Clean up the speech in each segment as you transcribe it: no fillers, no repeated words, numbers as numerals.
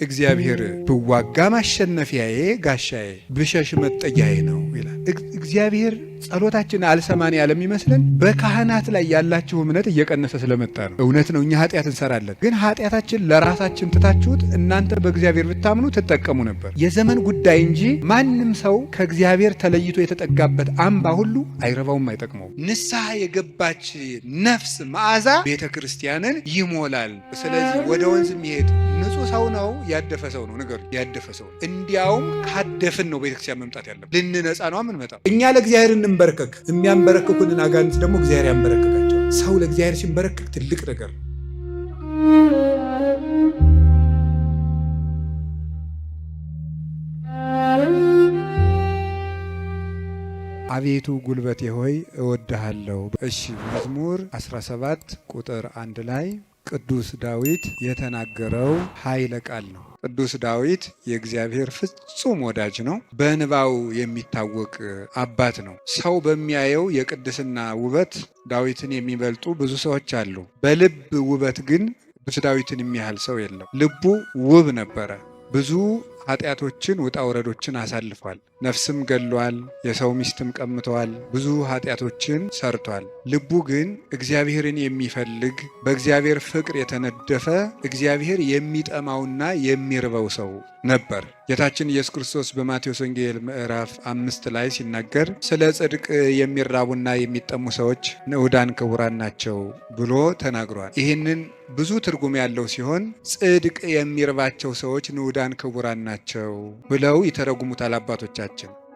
እግዚአብሔር ብዋጋ ማሸነፊያዬ ጋሻዬ ብሸሽ መጠጊያዬ ነው ይላል። እግዚአብሔር ጸሎታችን አልሰማን ያለ የሚመስለን በካህናት ላይ ያላችሁ እምነት እየቀነሰ ስለመጣ ነው። እውነት ነው፣ እኛ ኃጢአት እንሰራለን፣ ግን ኃጢአታችን ለራሳችን ትታችሁት እናንተ በእግዚአብሔር ብታምኑ ትጠቀሙ ነበር። የዘመን ጉዳይ እንጂ ማንም ሰው ከእግዚአብሔር ተለይቶ የተጠጋበት አምባ ሁሉ አይረባውም፣ አይጠቅመውም። ንስሐ የገባች ነፍስ መዓዛ ቤተ ክርስቲያንን ይሞላል። ስለዚህ ወደ ወንዝ የሚሄድ ንጹህ ሰው ነው ያደፈ ሰው ነው? ንገሩ። ያደፈ ሰው እንዲያውም ካደፍን ነው ቤተክርስቲያን መምጣት ያለብን። ልንነጻ ነው የምንመጣው። እኛ ለእግዚአብሔር እንበረከክ፣ የሚያንበረክኩንን አጋንንት ደግሞ እግዚአብሔር ያንበረክካቸው። ሰው ለእግዚአብሔር ሲንበረከክ ትልቅ ነገር ነው። አቤቱ ጉልበቴ ሆይ እወድሃለሁ። እሺ፣ መዝሙር 17 ቁጥር 1 ላይ ቅዱስ ዳዊት የተናገረው ኃይለ ቃል ነው። ቅዱስ ዳዊት የእግዚአብሔር ፍጹም ወዳጅ ነው። በንባው የሚታወቅ አባት ነው። ሰው በሚያየው የቅድስና ውበት ዳዊትን የሚበልጡ ብዙ ሰዎች አሉ። በልብ ውበት ግን ቅዱስ ዳዊትን የሚያህል ሰው የለም። ልቡ ውብ ነበረ። ብዙ ኃጢአቶችን ውጣ ውረዶችን አሳልፏል። ነፍስም ገሏል። የሰው ሚስትም ቀምተዋል። ብዙ ኃጢአቶችን ሰርቷል። ልቡ ግን እግዚአብሔርን የሚፈልግ በእግዚአብሔር ፍቅር የተነደፈ እግዚአብሔር የሚጠማውና የሚርበው ሰው ነበር። ጌታችን ኢየሱስ ክርስቶስ በማቴዎስ ወንጌል ምዕራፍ 5 ላይ ሲናገር ስለ ጽድቅ የሚራቡና የሚጠሙ ሰዎች ንዑዳን ክቡራን ናቸው ብሎ ተናግሯል። ይህንን ብዙ ትርጉም ያለው ሲሆን ጽድቅ የሚርባቸው ሰዎች ንዑዳን ክቡራን ናቸው ብለው ይተረጉሙታል አባቶቻችን።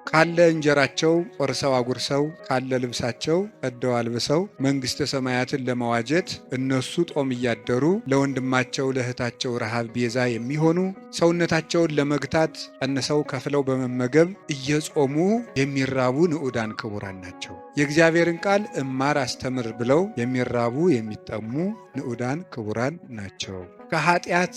ካለ እንጀራቸው ቆርሰው አጉርሰው ካለ ልብሳቸው ቀደው አልብሰው መንግሥተ ሰማያትን ለመዋጀት እነሱ ጦም እያደሩ ለወንድማቸው ለእህታቸው ረሃብ ቤዛ የሚሆኑ ሰውነታቸውን ለመግታት ቀንሰው ከፍለው በመመገብ እየጾሙ የሚራቡ ንዑዳን ክቡራን ናቸው። የእግዚአብሔርን ቃል እማር አስተምር ብለው የሚራቡ የሚጠሙ ንዑዳን ክቡራን ናቸው። ከኃጢአት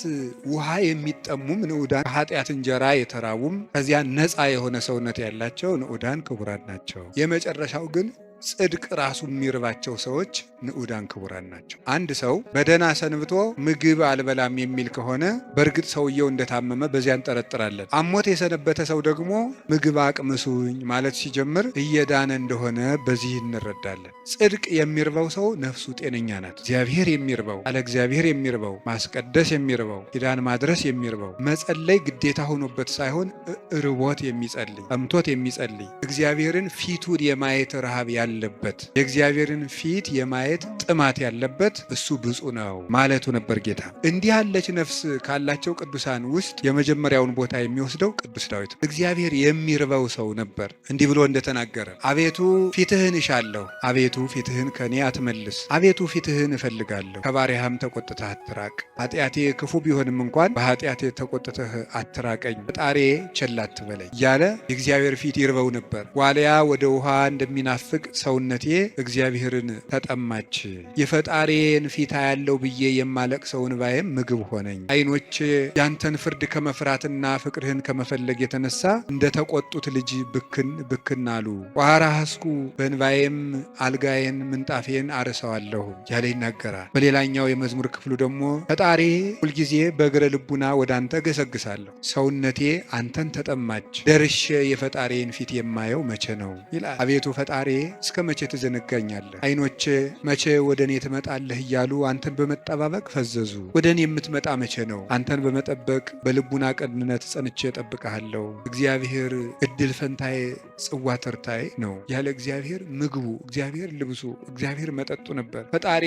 ውሃ የሚጠሙም ንዑዳን፣ ከኃጢአት እንጀራ የተራቡም ከዚያ ነፃ የሆነ ሰውነት ያላቸው ንዑዳን ክቡራን ናቸው። የመጨረሻው ግን ጽድቅ ራሱ የሚርባቸው ሰዎች ንዑዳን ክቡራን ናቸው። አንድ ሰው በደህና ሰንብቶ ምግብ አልበላም የሚል ከሆነ በእርግጥ ሰውየው እንደታመመ በዚያ እንጠረጥራለን። አሞት የሰነበተ ሰው ደግሞ ምግብ አቅምሱኝ ማለት ሲጀምር እየዳነ እንደሆነ በዚህ እንረዳለን። ጽድቅ የሚርበው ሰው ነፍሱ ጤነኛ ናት። እግዚአብሔር የሚርበው፣ ያለ እግዚአብሔር የሚርበው፣ ማስቀደስ የሚርበው፣ ኪዳን ማድረስ የሚርበው፣ መጸለይ ግዴታ ሆኖበት ሳይሆን ርቦት የሚጸልይ፣ ጠምቶት የሚጸልይ፣ እግዚአብሔርን ፊቱን የማየት ረሃብ ያለበት፣ የእግዚአብሔርን ፊት የማየት ጥማት ያለበት እሱ ብፁዕ ነው ማለቱ ነበር ጌታ። እንዲህ ያለች ነፍስ ካላቸው ቅዱሳን ውስጥ የመጀመሪያውን ቦታ የሚወስደው ቅዱስ ዳዊት እግዚአብሔር የሚርበው ሰው ነበር። እንዲህ ብሎ እንደተናገረ አቤቱ ፊትህን እሻለሁ፣ አቤቱ ፊትህን ከኔ አትመልስ፣ አቤቱ ፊትህን እፈልጋለሁ፣ ከባሪያህም ተቆጥተህ አትራቅ። ኃጢአቴ ክፉ ቢሆንም እንኳን በኃጢአቴ ተቆጥተህ አትራቀኝ፣ ፈጣሪ ቸል አትበለኝ እያለ የእግዚአብሔር ፊት ይርበው ነበር። ዋልያ ወደ ውሃ እንደሚናፍቅ ሰውነቴ እግዚአብሔርን ተጠማች። የፈጣሪን ፊት ያለው ብዬ የማለቅሰው እንባዬም ምግብ ሆነኝ። ዓይኖች ያንተን ፍርድ ከመፍራትና ፍቅርህን ከመፈለግ የተነሳ እንደተቆጡት ልጅ ብክን ብክን አሉ። ቋራ ሐስኩ በእንባዬም አልጋዬን ምንጣፌን አርሰዋለሁ ያለ ይናገራል። በሌላኛው የመዝሙር ክፍሉ ደግሞ ፈጣሪ ሁልጊዜ በእግረ ልቡና ወደ አንተ ገሰግሳለሁ፣ ሰውነቴ አንተን ተጠማች፣ ደርሼ የፈጣሪን ፊት የማየው መቼ ነው ይላል። አቤቱ ፈጣሪ እስከ መቼ ትዘነጋኛለህ? ዓይኖች መቼ ወደ እኔ ትመጣለህ እያሉ አንተን በመጠባበቅ ፈዘዙ። ወደ እኔ የምትመጣ መቼ ነው? አንተን በመጠበቅ በልቡና ቅንነት ጸንቼ እጠብቅሃለሁ። እግዚአብሔር እድል ፈንታዬ ጽዋ ተርታዬ ነው። ያለ እግዚአብሔር ምግቡ፣ እግዚአብሔር ልብሱ፣ እግዚአብሔር መጠጡ ነበር። ፈጣሪ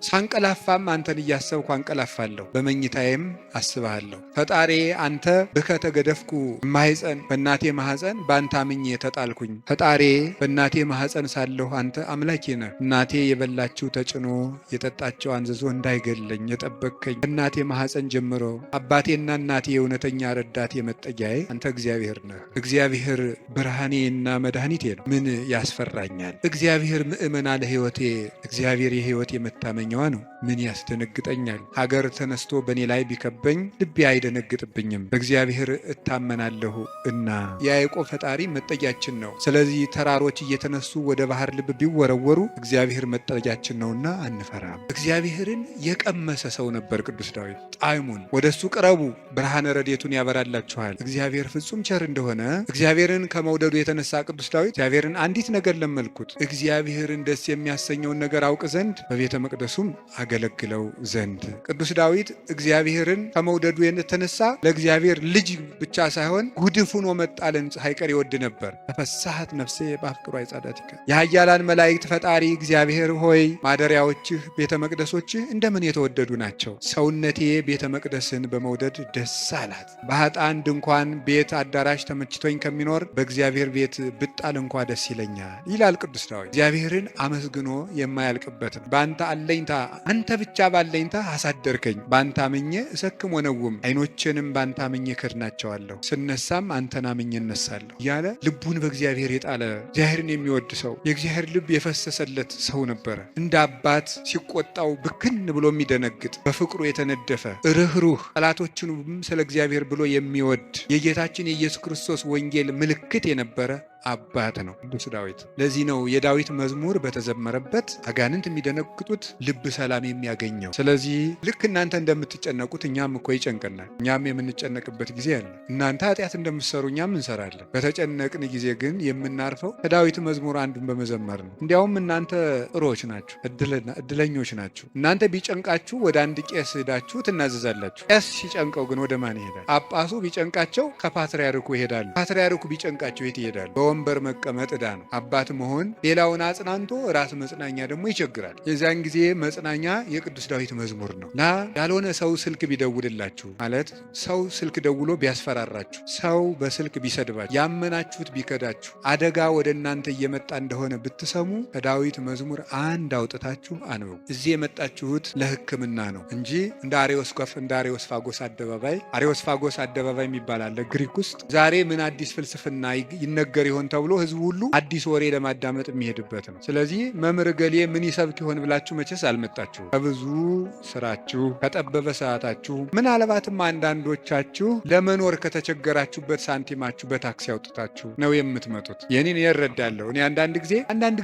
ሳንቀላፋም አንተን እያሰብኩ አንቀላፋለሁ፣ በመኝታዬም አስብሃለሁ። ፈጣሪ አንተ ብከ ተገደፍኩ ማኅፀን፣ በእናቴ ማኅፀን በአንተ አምኜ ተጣልኩኝ። ፈጣሪ በእናቴ ማኅፀን ሳለሁ አንተ አምላኬ ነህ። እናቴ የበላችው ተጭኖ የጠጣቸው አንዝዞ እንዳይገለኝ የጠበቅከኝ እናቴ ማኅፀን ጀምሮ አባቴና እናቴ የእውነተኛ ረዳቴ መጠጊያዬ አንተ እግዚአብሔር ነህ። እግዚአብሔር ብርሃኔና መድኃኒቴ ነው፣ ምን ያስፈራኛል? እግዚአብሔር ምእመና ለሕይወቴ፣ እግዚአብሔር የሕይወቴ መታመኛዋ ነው፣ ምን ያስደነግጠኛል? ሀገር ተነስቶ በእኔ ላይ ቢከበኝ ልቤ አይደነግጥብኝም፣ በእግዚአብሔር እታመናለሁ እና። የያዕቆብ ፈጣሪ መጠጊያችን ነው። ስለዚህ ተራሮች እየተነሱ ወደ ባህር ልብ ቢወረወሩ እግዚአብሔር መጠጊያችን ነውና አንፈራም። እግዚአብሔርን የቀመሰ ሰው ነበር ቅዱስ ዳዊት። ጣዕሙን ወደሱ ቅረቡ ብርሃነ ረድኤቱን ያበራላችኋል። እግዚአብሔር ፍጹም ቸር እንደሆነ እግዚአብሔርን ከመውደዱ የተነሳ ቅዱስ ዳዊት እግዚአብሔርን አንዲት ነገር ለመልኩት፣ እግዚአብሔርን ደስ የሚያሰኘውን ነገር አውቅ ዘንድ በቤተ መቅደሱም አገለግለው ዘንድ። ቅዱስ ዳዊት እግዚአብሔርን ከመውደዱ የተነሳ ለእግዚአብሔር ልጅ ብቻ ሳይሆን ጉድፍ ሆኖ መጣልን ሳይቀር ይወድ ነበር። ተፈሳሐት ነፍሴ በአፍቅሮ አይጻዳቲከ። የኃያላን መላእክት ፈጣሪ እግዚአብሔር ሆይ ማደሪያዎችህ ቤተ መቅደሶችህ እንደምን የተወደዱ ናቸው። ሰውነቴ ቤተ መቅደስን በመውደድ ደስ አላት። በኃጥአን ድንኳን ቤት አዳራሽ ተመችቶኝ ከሚኖር በእግዚአብሔር ቤት ብጣል እንኳ ደስ ይለኛል ይላል ቅዱስ ዳዊት። እግዚአብሔርን አመስግኖ የማያልቅበትን በአንተ አለኝታ አንተ ብቻ ባለኝታ አሳደርከኝ፣ በአንተ አምኜ እሰክም ወነውም፣ ዓይኖቼንም በአንተ አምኜ ከድናቸዋለሁ፣ ስነሳም አንተን አምኜ እነሳለሁ እያለ ልቡን በእግዚአብሔር የጣለ እግዚአብሔርን የሚወድ ሰው የእግዚአብሔር ልብ የፈሰሰለት ሰው ነበረ። እንደ አባት ሲቆጣው ብክን ብሎ የሚደነግጥ በፍቅሩ የተነደፈ ርኅሩህ ጠላቶቹንም ስለ እግዚአብሔር ብሎ የሚወድ የጌታችን የኢየሱስ ክርስቶስ ወንጌል ምልክት የነበረ አባት ነው ቅዱስ ዳዊት። ለዚህ ነው የዳዊት መዝሙር በተዘመረበት አጋንንት የሚደነግጡት፣ ልብ ሰላም የሚያገኘው። ስለዚህ ልክ እናንተ እንደምትጨነቁት እኛም እኮ ይጨንቀናል። እኛም የምንጨነቅበት ጊዜ አለ። እናንተ ኃጢአት እንደምትሰሩ እኛም እንሰራለን። በተጨነቅን ጊዜ ግን የምናርፈው ከዳዊት መዝሙር አንዱን በመዘመር ነው። እንዲያውም እናንተ ጥሮች ናችሁ፣ እድለኞች ናችሁ። እናንተ ቢጨንቃችሁ ወደ አንድ ቄስ ሄዳችሁ ትናዘዛላችሁ። ቄስ ሲጨንቀው ግን ወደ ማን ይሄዳል? ጳጳሱ ቢጨንቃቸው ከፓትርያርኩ ይሄዳሉ። ፓትርያርኩ ቢጨንቃቸው የት ይሄዳሉ? ወንበር መቀመጥ ዕዳ ነው። አባት መሆን ሌላውን አጽናንቶ ራስ መጽናኛ ደግሞ ይቸግራል። የዚያን ጊዜ መጽናኛ የቅዱስ ዳዊት መዝሙር ነው እና ያልሆነ ሰው ስልክ ቢደውልላችሁ ማለት ሰው ስልክ ደውሎ ቢያስፈራራችሁ፣ ሰው በስልክ ቢሰድባችሁ፣ ያመናችሁት ቢከዳችሁ፣ አደጋ ወደ እናንተ እየመጣ እንደሆነ ብትሰሙ ከዳዊት መዝሙር አንድ አውጥታችሁ አንብቡ። እዚህ የመጣችሁት ለሕክምና ነው እንጂ እንደ አሬዎስፋጎስ አደባባይ የሚባል አለ ግሪክ ውስጥ። ዛሬ ምን አዲስ ፍልስፍና ይነገር ይሆን ተብሎ ህዝቡ ሁሉ አዲስ ወሬ ለማዳመጥ የሚሄድበት ነው። ስለዚህ መምህር ገሌ ምን ይሰብክ ይሆን ብላችሁ መቼስ አልመጣችሁ። ከብዙ ስራችሁ ከጠበበ ሰዓታችሁ ምናልባትም አንዳንዶቻችሁ ለመኖር ከተቸገራችሁበት ሳንቲማችሁ በታክሲ አውጥታችሁ ነው የምትመጡት። የኔን እረዳለሁ። እኔ አንዳንድ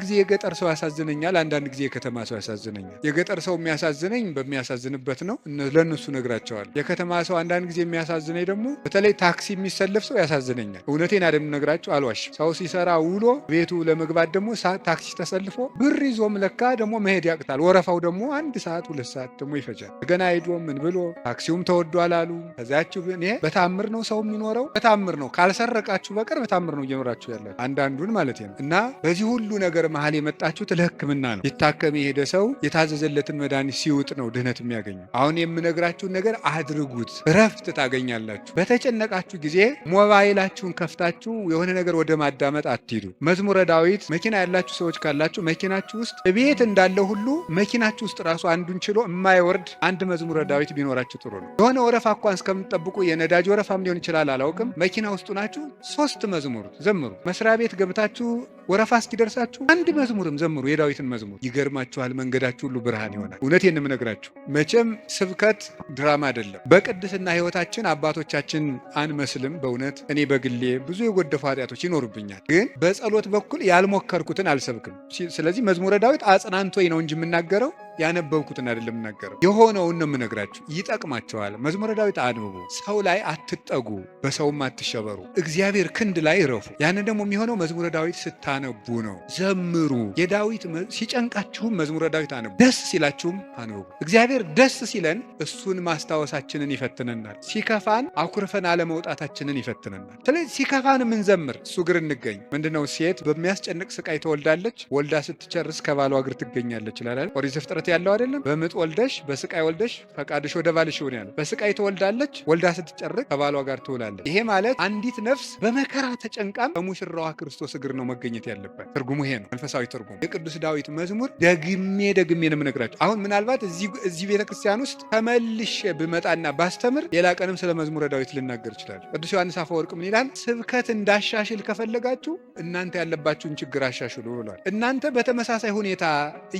ጊዜ የገጠር ሰው ያሳዝነኛል፣ አንዳንድ ጊዜ የከተማ ሰው ያሳዝነኛል። የገጠር ሰው የሚያሳዝነኝ በሚያሳዝንበት ነው፣ ለእነሱ ነግራቸዋል። የከተማ ሰው አንዳንድ ጊዜ የሚያሳዝነኝ ደግሞ በተለይ ታክሲ የሚሰለፍ ሰው ያሳዝነኛል። እውነቴን አይደለም ነግራችሁ አልዋሽም። ሰው ሲሰራ ውሎ ቤቱ ለመግባት ደግሞ ታክሲ ተሰልፎ ብር ይዞም ለካ ደግሞ መሄድ ያቅታል። ወረፋው ደግሞ 1 ሰዓት 2 ሰዓት ደግሞ ይፈጃል። ገና ሄዶ ምን ብሎ ታክሲውም ተወዷል አሉ። ከዚያችሁ ግን ይሄ በታምር ነው ሰው የሚኖረው፣ በታምር ነው ካልሰረቃችሁ በቀር በታምር ነው እየኖራችሁ ያለ አንዳንዱን ማለት ነው። እና በዚህ ሁሉ ነገር መሀል የመጣችሁት ለሕክምና ነው። ሊታከም የሄደ ሰው የታዘዘለትን መድኃኒት ሲውጥ ነው ድህነት የሚያገኘው። አሁን የምነግራችሁን ነገር አድርጉት፣ እረፍት ታገኛላችሁ። በተጨነቃችሁ ጊዜ ሞባይላችሁን ከፍታችሁ የሆነ ነገር ወደ ማዳመጥ አትሂዱ። መዝሙረ ዳዊት መኪና ያላችሁ ሰዎች ካላችሁ መኪናችሁ ውስጥ ቤት እንዳለው ሁሉ መኪናችሁ ውስጥ ራሱ አንዱን ችሎ የማይወርድ አንድ መዝሙረ ዳዊት ቢኖራችሁ ጥሩ ነው። የሆነ ወረፋ እንኳን እስከምትጠብቁ የነዳጅ ወረፋም ሊሆን ይችላል አላውቅም። መኪና ውስጥ ናችሁ 3 መዝሙር ዘምሩ። መስሪያ ቤት ገብታችሁ ወረፋ እስኪደርሳችሁ አንድ መዝሙርም ዘምሩ፣ የዳዊትን መዝሙር። ይገርማችኋል፣ መንገዳችሁ ሁሉ ብርሃን ይሆናል። እውነቴን ነው የምነግራችሁ። መቼም ስብከት ድራማ አይደለም። በቅድስና ህይወታችን አባቶቻችን አንመስልም። በእውነት እኔ በግሌ ብዙ የጎደፉ ኃጢአቶች ይኖሩብኛል፣ ግን በጸሎት በኩል ያልሞከርኩትን አልሰብክም። ስለዚህ መዝሙረ ዳዊት አጽናንቶኝ ነው እንጂ የምናገረው ያነበብኩትን አይደለም የምናገረው። የሆነውን ነው የምነግራችሁ። ይጠቅማቸዋል። መዝሙረ ዳዊት አንብቡ። ሰው ላይ አትጠጉ፣ በሰውም አትሸበሩ፣ እግዚአብሔር ክንድ ላይ እረፉ። ያንን ደግሞ የሚሆነው መዝሙረ ዳዊት ስታነቡ ነው። ዘምሩ። የዳዊት ሲጨንቃችሁም መዝሙረ ዳዊት አንቡ፣ ደስ ሲላችሁም አንብቡ። እግዚአብሔር ደስ ሲለን እሱን ማስታወሳችንን ይፈትነናል። ሲከፋን አኩርፈን አለመውጣታችንን ይፈትነናል። ስለዚህ ሲከፋን የምንዘምር እሱ እግር እንገኝ። ምንድነው ሴት በሚያስጨንቅ ስቃይ ትወልዳለች፣ ወልዳ ስትጨርስ ከባሏ እግር ትገኛለች ይላል ኦሪት ዘፍጥረት ያለው አይደለም። በምጥ ወልደሽ በስቃይ ወልደሽ ፈቃድሽ ወደ ባልሽ ይሁን ያለው። በስቃይ ትወልዳለች፣ ወልዳ ስትጨርቅ ከባሏ ጋር ትውላለች። ይሄ ማለት አንዲት ነፍስ በመከራ ተጨንቃም በሙሽራዋ ክርስቶስ እግር ነው መገኘት ያለበት። ትርጉሙ ይሄ ነው፣ መንፈሳዊ ትርጉሙ። የቅዱስ ዳዊት መዝሙር ደግሜ ነው የምነግራችሁ። አሁን ምናልባት እዚህ ቤተክርስቲያን ውስጥ ተመልሼ ብመጣና ባስተምር ሌላ ቀንም ስለ መዝሙረ ዳዊት ልናገር ይችላል። ቅዱስ ዮሐንስ አፈወርቅ ምን ይላል? ስብከት እንዳሻሽል ከፈለጋችሁ እናንተ ያለባችሁን ችግር አሻሽሉ ብሏል። እናንተ በተመሳሳይ ሁኔታ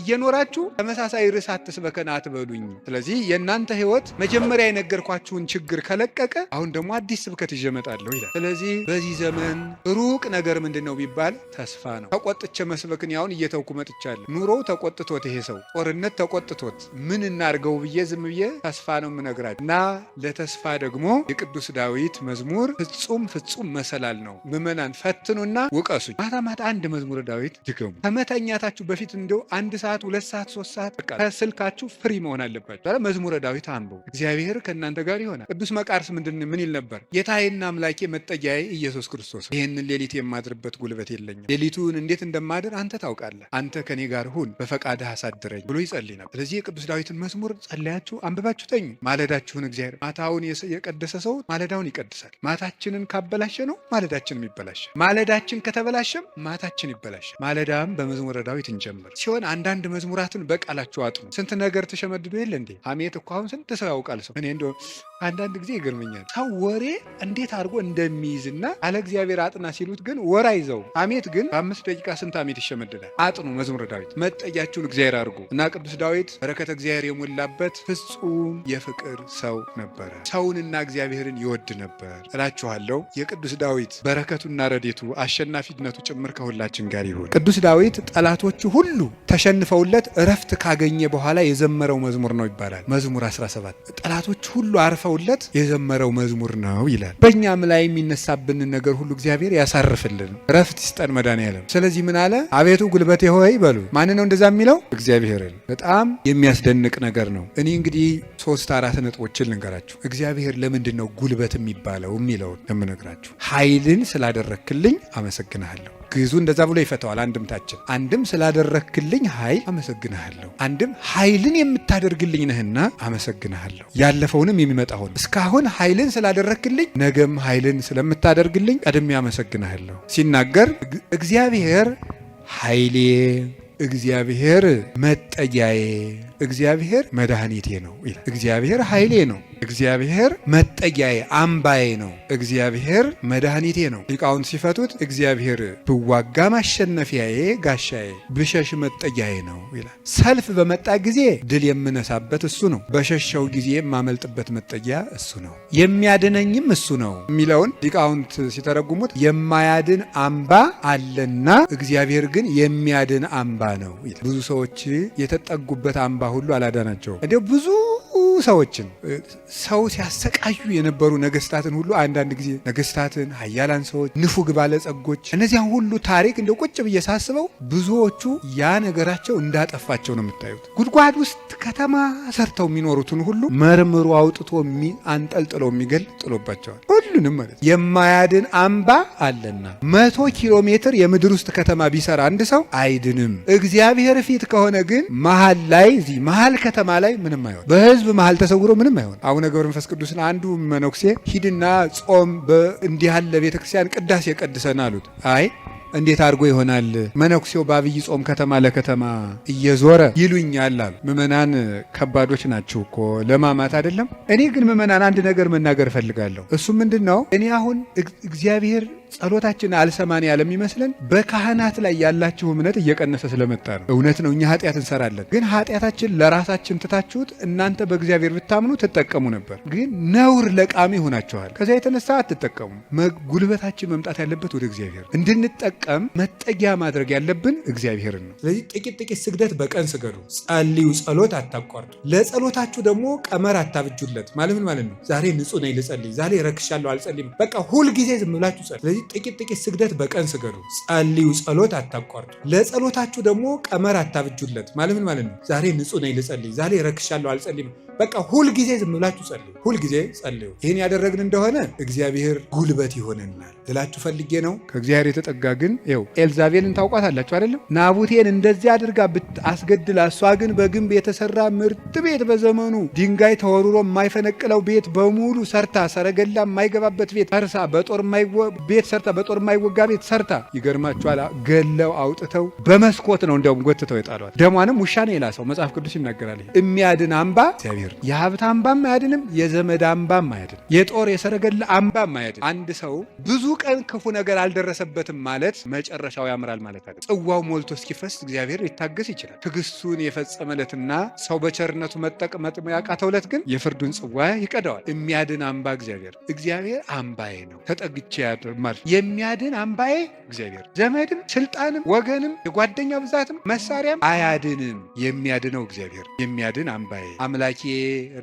እየኖራችሁ ተመሳሳይ ላይ ርዕስ አትስበከን አትበሉኝ። ስለዚህ የእናንተ ህይወት መጀመሪያ የነገርኳችሁን ችግር ከለቀቀ አሁን ደግሞ አዲስ ስብከት ይዤ እመጣለሁ ይላል። ስለዚህ በዚህ ዘመን ሩቅ ነገር ምንድን ነው ቢባል ተስፋ ነው። ተቆጥቼ መስበክን ያሁን እየተውኩ መጥቻለሁ። ኑሮው ተቆጥቶት ይሄ ሰው ጦርነት ተቆጥቶት ምን እናርገው ብዬ ዝም ብዬ ተስፋ ነው የምነግራችሁ እና ለተስፋ ደግሞ የቅዱስ ዳዊት መዝሙር ፍጹም መሰላል ነው። ምዕመናን ፈትኑና ውቀሱኝ። ማታ ማታ አንድ መዝሙረ ዳዊት ድገሙ። ከመተኛታችሁ በፊት እንደው 1 ሰዓት 2 ሰዓት 3 ሰዓት በቃ ከስልካችሁ ፍሪ መሆን አለባችሁ። መዝሙረ ዳዊት አንብቡ። እግዚአብሔር ከእናንተ ጋር ይሆናል። ቅዱስ መቃርስ ምን ይል ነበር? ጌታዬና አምላኬ መጠጊያዬ ኢየሱስ ክርስቶስ፣ ይህንን ሌሊት የማድርበት ጉልበት የለኝም። ሌሊቱን እንዴት እንደማድር አንተ ታውቃለህ። አንተ ከኔ ጋር ሁን፣ በፈቃድህ አሳድረኝ ብሎ ይጸልይ ነበር። ስለዚህ የቅዱስ ዳዊትን መዝሙር ጸለያችሁ አንብባችሁ ተኙ። ማለዳችሁን እግዚአብሔር ማታውን የቀደሰ ሰው ማለዳውን ይቀድሳል። ማታችንን ካበላሸ ነው ማለዳችንም ይበላሻል። ማለዳችን ከተበላሸም ማታችን ይበላሻል። ማለዳም በመዝሙረ ዳዊት እንጀምር ሲሆን አንዳንድ መዝሙራትን በቃላችሁ አጥኑ። ስንት ነገር ተሸመድዶ የለ እንዴ? ሐሜት እኮ አሁን ስንት ሰው ያውቃል ሰው። እኔ እንደው አንዳንድ ጊዜ ይገርመኛል ሰው ወሬ እንዴት አድርጎ እንደሚይዝና አለ እግዚአብሔር አጥና ሲሉት ግን ወራ ይዘው። ሐሜት ግን በ5 ደቂቃ ስንት ሐሜት ይሸመድዳል። አጥኑ መዝሙረ ዳዊት። መጠጊያችሁን እግዚአብሔር አድርጉ እና ቅዱስ ዳዊት በረከተ እግዚአብሔር የሞላበት ፍጹም የፍቅር ሰው ነበረ። ሰውንና እግዚአብሔርን ይወድ ነበር እላችኋለሁ። የቅዱስ ዳዊት በረከቱና ረድኤቱ አሸናፊነቱ ጭምር ከሁላችን ጋር ይሁን። ቅዱስ ዳዊት ጠላቶቹ ሁሉ ተሸንፈውለት እረፍት ካገኘ በኋላ የዘመረው መዝሙር ነው ይባላል። መዝሙር 17 ጠላቶቹ ሁሉ አርፈውለት የዘመረው መዝሙር ነው ይላል። በእኛም ላይ የሚነሳብንን ነገር ሁሉ እግዚአብሔር ያሳርፍልን፣ እረፍት ይስጠን መድኃኔዓለም። ስለዚህ ምን አለ? አቤቱ ጉልበቴ ሆይ በሉ። ማን ነው እንደዛ የሚለው? እግዚአብሔርን። በጣም የሚያስደንቅ ነገር ነው። እኔ እንግዲህ 3-4 ነጥቦችን ልንገራችሁ። እግዚአብሔር ለምንድን ነው ጉልበት የሚባለው የሚለውን ለምነግራችሁ። ኃይልን ስላደረክልኝ አመሰግንሃለሁ። ግዙ እንደዛ ብሎ ይፈተዋል። አንድምታችን አንድም ስላደረክልኝ ኃይል አመሰግንሃለሁ፣ አንድም ኃይልን የምታደርግልኝ ነህና አመሰግንሃለሁ። ያለፈውንም የሚመጣውን እስካሁን ኃይልን ስላደረክልኝ ነገም ኃይልን ስለምታደርግልኝ ቀድሜ አመሰግንሃለሁ። ሲናገር እግዚአብሔር ኃይሌ፣ እግዚአብሔር መጠጊያዬ፣ እግዚአብሔር መድኃኒቴ ነው ይላል። እግዚአብሔር ኃይሌ ነው፣ እግዚአብሔር መጠጊያዬ አምባዬ ነው፣ እግዚአብሔር መድኃኒቴ ነው። ሊቃውንት ሲፈቱት እግዚአብሔር ብዋጋ ማሸነፊያዬ ጋሻዬ፣ ብሸሽ መጠጊያዬ ነው ይላል። ሰልፍ በመጣ ጊዜ ድል የምነሳበት እሱ ነው፣ በሸሸው ጊዜ የማመልጥበት መጠጊያ እሱ ነው፣ የሚያድነኝም እሱ ነው የሚለውን ሊቃውንት ሲተረጉሙት የማያድን አምባ አለና እግዚአብሔር ግን የሚያድን አምባ ነው ይላል። ብዙ ሰዎች የተጠጉበት አምባ ሁሉ አላዳናቸውም። እንዲያው ብዙ ሰዎችን ሰው ሲያሰቃዩ የነበሩ ነገስታትን ሁሉ አንዳንድ ጊዜ ነገስታትን፣ ኃያላን ሰዎች፣ ንፉግ ባለጸጎች እነዚያን ሁሉ ታሪክ እንደ ቁጭ ብዬ ሳስበው ብዙዎቹ ያ ነገራቸው እንዳጠፋቸው ነው የምታዩት። ጉድጓድ ውስጥ ከተማ ሰርተው የሚኖሩትን ሁሉ መርምሮ አውጥቶ አንጠልጥሎ የሚገል ጥሎባቸዋል። ሁሉንም ማለት የማያድን አምባ አለና 100 ኪሎ ሜትር የምድር ውስጥ ከተማ ቢሰራ አንድ ሰው አይድንም። እግዚአብሔር ፊት ከሆነ ግን መሀል ላይ እዚህ መሀል ከተማ ላይ ምንም አይሆን፣ በህዝብ መሀል ተሰውሮ ምንም አይሆን። አቡነ ገብረ መንፈስ ቅዱስን አንዱ መነኩሴ ሂድና ጾም እንዲህ ያለ ቤተክርስቲያን ቅዳሴ ቀድሰን አሉት። አይ እንዴት አድርጎ ይሆናል? መነኩሴው በአብይ ጾም ከተማ ለከተማ እየዞረ ይሉኛል አሉ። ምዕመናን ከባዶች ናቸው እኮ ለማማት አይደለም። እኔ ግን ምዕመናን አንድ ነገር መናገር እፈልጋለሁ። እሱ ምንድን ነው? እኔ አሁን እግዚአብሔር ጸሎታችን አልሰማን ያለ የሚመስለን በካህናት ላይ ያላችሁ እምነት እየቀነሰ ስለመጣ ነው። እውነት ነው፣ እኛ ኃጢአት እንሰራለን። ግን ኃጢአታችን ለራሳችን ትታችሁት እናንተ በእግዚአብሔር ብታምኑ ትጠቀሙ ነበር። ግን ነውር ለቃሚ ሆናችኋል። ከዚያ የተነሳ አትጠቀሙ። ጉልበታችን መምጣት ያለበት ወደ እግዚአብሔር እንድንጠቀም መጠጊያ ማድረግ ያለብን እግዚአብሔርን ነው። ስለዚህ ጥቂት ስግደት በቀን ስገዱ፣ ጸልዩ፣ ጸሎት አታቋርጡ። ለጸሎታችሁ ደግሞ ቀመር አታብጁለት። ማለት ምን ማለት ነው? ዛሬ ንጹህ ነኝ ልጸልይ፣ ዛሬ ረክሻለሁ አልጸልይም፣ በቃ ሁልጊዜ ዝም ብላችሁ ጸልዩ። ጥቂት ስግደት በቀን ስገዱ፣ ጸልዩ፣ ጸሎት አታቋርጡ። ለጸሎታችሁ ደግሞ ቀመር አታብጁለት። ማለት ምን ማለት ነው? ዛሬ ንጹህ ነኝ ልጸልይ፣ ዛሬ ረክሻለሁ አልጸልይም፣ በቃ ሁልጊዜ ዝም ብላችሁ ጸልዩ፣ ሁልጊዜ ጸልዩ። ይህን ያደረግን እንደሆነ እግዚአብሔር ጉልበት ይሆነናል ልላችሁ ፈልጌ ነው። ከእግዚአብሔር የተጠጋ ግን ይኸው ኤልዛቤልን ታውቋታላችሁ አይደለም? ናቡቴን እንደዚህ አድርጋ አስገድላ፣ እሷ ግን በግንብ የተሰራ ምርጥ ቤት በዘመኑ ድንጋይ ተወርሮ የማይፈነቅለው ቤት በሙሉ ሰርታ፣ ሰረገላ የማይገባበት ቤት ሰርታ፣ በጦር የማይወጋ ቤት ሰርታ፣ ይገርማችኋል፣ ገለው አውጥተው በመስኮት ነው እንዲያውም ጎትተው የጣሏት። ደሟንም ውሻ ነው የላሰው። መጽሐፍ ቅዱስ ይናገራል። የሚያድን አምባ እግዚአብሔር እግዚአብሔር። የሀብት አምባም አያድንም፣ የዘመድ አምባም አያድንም፣ የጦር የሰረገላ አምባም አያድንም። አንድ ሰው ብዙ ቀን ክፉ ነገር አልደረሰበትም ማለት መጨረሻው ያምራል ማለት አይደለም። ጽዋው ሞልቶ እስኪፈስ እግዚአብሔር ሊታገስ ይችላል። ትዕግስቱን የፈጸመለትና ሰው በቸርነቱ መጠቅመጥ ያቃተውለት ግን የፍርዱን ጽዋ ይቀደዋል። የሚያድን አምባ እግዚአብሔር አምባዬ ነው፣ ተጠግቼ ያድርማል። የሚያድን አምባዬ እግዚአብሔር። ዘመድም ስልጣንም ወገንም የጓደኛ ብዛትም መሳሪያም አያድንም። የሚያድነው እግዚአብሔር። የሚያድን አምባዬ አምላኬ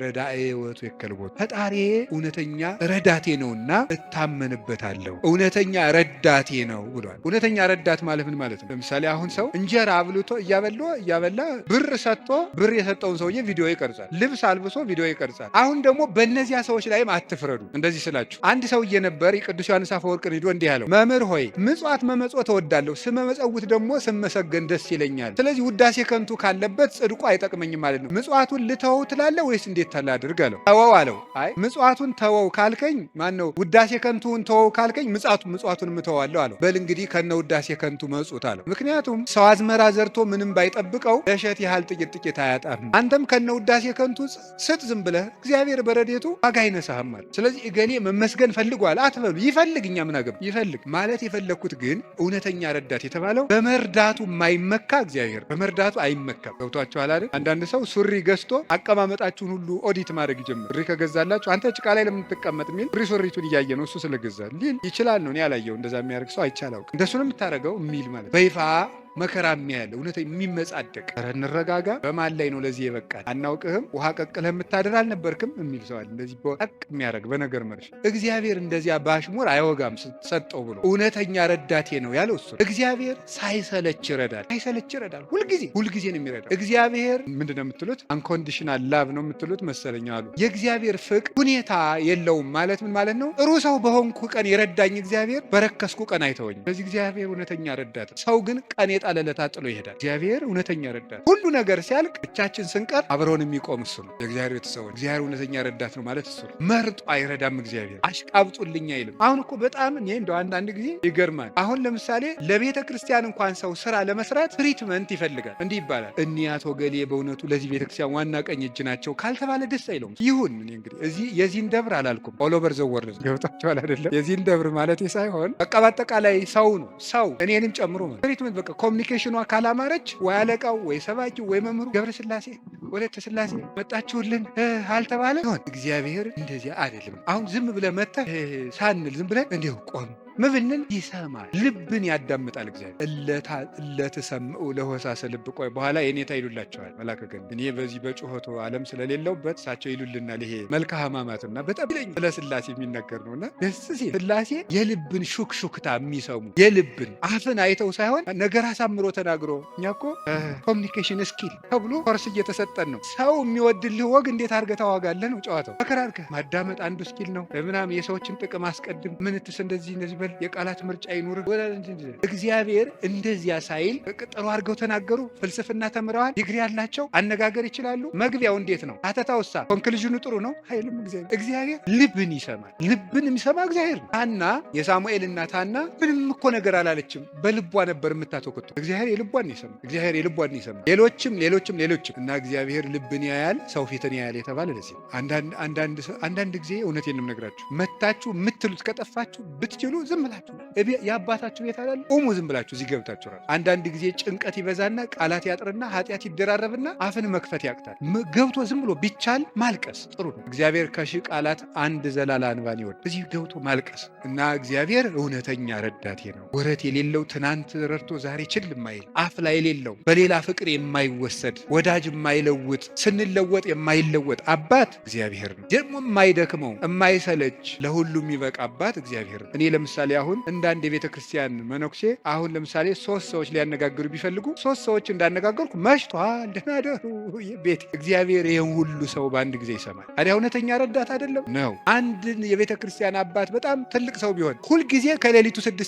ረዳኤ ወቱ የከልቦት ፈጣሪ እውነተኛ ረዳቴ ነውና እታመንበታለሁ። እውነተኛ ረዳቴ ነው ብሏል። እውነተኛ ረዳት ማለት ምን ማለት ነው? ለምሳሌ አሁን ሰው እንጀራ አብልቶ እያበላ ብር ሰጥቶ ብር የሰጠውን ሰውዬ ቪዲዮ ይቀርጻል፣ ልብስ አልብሶ ቪዲዮ ይቀርጻል። አሁን ደግሞ በእነዚያ ሰዎች ላይም አትፍረዱ። እንደዚህ ስላችሁ አንድ ሰውዬ ነበር ቅዱስ ዮሐንስ አፈወርቅን ሂዶ እንዲህ አለው፣ መምህር ሆይ ምጽዋት መመጽወት እወዳለሁ፣ ስመመጸውት ደግሞ ስመሰገን ደስ ይለኛል። ስለዚህ ውዳሴ ከንቱ ካለበት ጽድቁ አይጠቅመኝም ማለት ነው። ምጽዋቱን ልተወው ትላለህ ወይስ እንዴት ታላድርግ አለው። ተወው አለው። አይ ምጽዋቱን ተወው ካልከኝ ማነው ውዳሴ ከንቱን ተወው ካልከኝ ምጽዋቱን ምተዋለሁ አለው። በል እንግዲህ ከነ ውዳሴ ከንቱ መጹት አለው። ምክንያቱም ሰው አዝመራ ዘርቶ ምንም ባይጠብቀው ለእሸት ያህል ጥቂት አያጣም። አንተም ከነ ውዳሴ ከንቱ ስጥ ዝም ብለህ እግዚአብሔር በረዴቱ ዋጋ አይነሳህም ማለት። ስለዚህ እገሌ መመስገን ፈልጓል አትበሉ። ይፈልግ፣ እኛ ምን አገባ ይፈልግ ማለት የፈለግኩት ግን እውነተኛ ረዳት የተባለው በመርዳቱ የማይመካ እግዚአብሔር በመርዳቱ አይመካም። ገብቷችኋል አይደል? አንዳንድ ሰው ሱሪ ገዝቶ አቀማመጣችሁን ሁሉ ኦዲት ማድረግ ይጀምር። ሱሪ ከገዛላችሁ አንተ ጭቃ ላይ ለምን ትቀመጥ የሚል ሱሪቱን እያየ ነው እሱ ስለገዛ ሊል ይችላል ነው። እኔ ያላየው እንደዛ የሚያደርግ ሰው አይቻላው። እንደሱ ነው የምታደርገው የሚል ማለት በይፋ መከራ የሚያለ እውነት የሚመጻደቅ እንረጋጋ። በማን ላይ ነው ለዚህ የበቃል? አናውቅህም፣ ውሃ ቀቅለህ የምታድር አልነበርክም የሚል ሰዋል። እንደዚህ በጠቅ የሚያደርግ በነገር መርሽ እግዚአብሔር እንደዚያ ባሽሙር አይወጋም ሰጠው ብሎ እውነተኛ ረዳቴ ነው ያለው እሱ። እግዚአብሔር ሳይሰለች ይረዳል፣ ሁልጊዜ ነው የሚረዳው። እግዚአብሔር ምንድነው የምትሉት? አንኮንዲሽናል ላቭ ነው የምትሉት መሰለኝ አሉ። የእግዚአብሔር ፍቅር ሁኔታ የለውም ማለት ምን ማለት ነው? ጥሩ ሰው በሆንኩ ቀን የረዳኝ እግዚአብሔር በረከስኩ ቀን አይተወኝም። ስለዚህ እግዚአብሔር እውነተኛ ረዳት። ሰው ግን ቀን ጣለለታ ጥሎ ይሄዳል። እግዚአብሔር እውነተኛ ረዳት። ሁሉ ነገር ሲያልቅ ብቻችን ስንቀር አብረውን የሚቆም እሱ ነው። የእግዚአብሔር ቤተሰቦች እግዚአብሔር እውነተኛ ረዳት ነው ማለት እሱ ነው። መርጦ አይረዳም እግዚአብሔር። አሽቃብጡልኝ አይልም። አሁን እኮ በጣም እኔ እንደው አንዳንድ ጊዜ ይገርማል። አሁን ለምሳሌ ለቤተ ክርስቲያን እንኳን ሰው ስራ ለመስራት ትሪትመንት ይፈልጋል። እንዲህ ይባላል፣ እኒህ አቶ ገሌ በእውነቱ ለዚህ ቤተ ክርስቲያን ዋና ቀኝ እጅ ናቸው ካልተባለ ደስ አይለውም። ይሁን እኔ እንግዲህ እዚህ የዚህን ደብር አላልኩም። ኦል ኦቨር ዘ ወርልድ ገብታችኋል አይደለም? የዚህን ደብር ማለት ሳይሆን በቃ በአጠቃላይ ሰው ነው። ሰው እኔንም ጨምሮ ማለት ትሪትመንት በቃ ኮሚኒኬሽኗ ካላማረች ወይ አለቃው ወይ ሰባኪው ወይ መምህሩ ገብረ ስላሴ ወለተ ስላሴ መጣችሁልን አልተባለ እግዚአብሔር እንደዚያ አይደለም። አሁን ዝም ብለህ መተህ ሳንል ዝም ብለህ እንዲሁ ቆም ምብልን ይሰማል፣ ልብን ያዳምጣል እግዚአብሔር። እለተሰምዑ ለሆሳሰ ልብ። ቆይ በኋላ የኔታ ይሉላቸዋል መላከ ገነት። እኔ በዚህ በጩኸቱ ዓለም ስለሌለውበት እሳቸው ይሉልናል። ይሄ መልካ ሕማማትና በጣም ይለኝ ስለ ስላሴ የሚነገር ነውና ደስ ሲል ስላሴ የልብን ሹክሹክታ የሚሰሙ የልብን አፍን አይተው ሳይሆን ነገር አሳምሮ ተናግሮ። እኛ እኮ ኮሚኒኬሽን ስኪል ተብሎ ኮርስ እየተሰጠን ነው። ሰው የሚወድልህ ወግ እንዴት አድርገህ ታዋጋለህ ነው ጨዋታው። መከራርከህ ማዳመጥ አንዱ ስኪል ነው። ምናምን የሰዎችን ጥቅም አስቀድም ምንትስ እንደዚህ የቃላት ምርጫ ይኑር። እግዚአብሔር እንደዚያ ሳይል ቅጠሉ አድርገው ተናገሩ። ፍልስፍና ተምረዋል፣ ዲግሪ ያላቸው አነጋገር ይችላሉ። መግቢያው እንዴት ነው? አተታውሳ ኮንክሉዥኑ ጥሩ ነው አይልም። እግዚአብሔር ልብን ይሰማል። ልብን የሚሰማ እግዚአብሔር ነው። ሐና የሳሙኤል እናት ሐና ምንም እኮ ነገር አላለችም፣ በልቧ ነበር የምታተኩት። እግዚአብሔር የልቧን ይሰማል። ሌሎችም እና እግዚአብሔር ልብን ያያል፣ ሰው ፊትን ያያል የተባለ ለዚህ አንዳንድ ጊዜ እውነቴን ነው የምነግራችሁ። መታችሁ የምትሉት ከጠፋችሁ ብትችሉ ዝም ብላችሁ የአባታችሁ ቤት አላለ ቁሙ። ዝም ብላችሁ እዚህ ገብታችሁ ራሱ አንዳንድ ጊዜ ጭንቀት ይበዛና ቃላት ያጥርና ኃጢአት ይደራረብና አፍን መክፈት ያቅታል። ገብቶ ዝም ብሎ ቢቻል ማልቀስ ጥሩ ነው። እግዚአብሔር ከሺህ ቃላት አንድ ዘላላ እንባን ይወድ። እዚህ ገብቶ ማልቀስ እና እግዚአብሔር እውነተኛ ረዳቴ ነው። ወረት የሌለው ትናንት ረድቶ ዛሬ ችል የማይል አፍ ላይ የሌለው በሌላ ፍቅር የማይወሰድ ወዳጅ የማይለውጥ ስንለወጥ የማይለወጥ አባት እግዚአብሔር ነው። ደግሞ የማይደክመው የማይሰለች ለሁሉ የሚበቃ አባት እግዚአብሔር ነው። እኔ ለምሳሌ አሁን እንዳንድ የቤተ ክርስቲያን መነኩሴ አሁን ለምሳሌ 3 ሰዎች ሊያነጋግሩ ቢፈልጉ 3 ሰዎች እንዳነጋገርኩ መሽቷል ደህና ደሩ ቤት እግዚአብሔር ይሄን ሁሉ ሰው በአንድ ጊዜ ይሰማል። ታዲያ እውነተኛ ረዳት አይደለም ነው? አንድን የቤተ ክርስቲያን አባት በጣም ትልቅ ሰው ቢሆን ሁልጊዜ ከሌሊቱ 6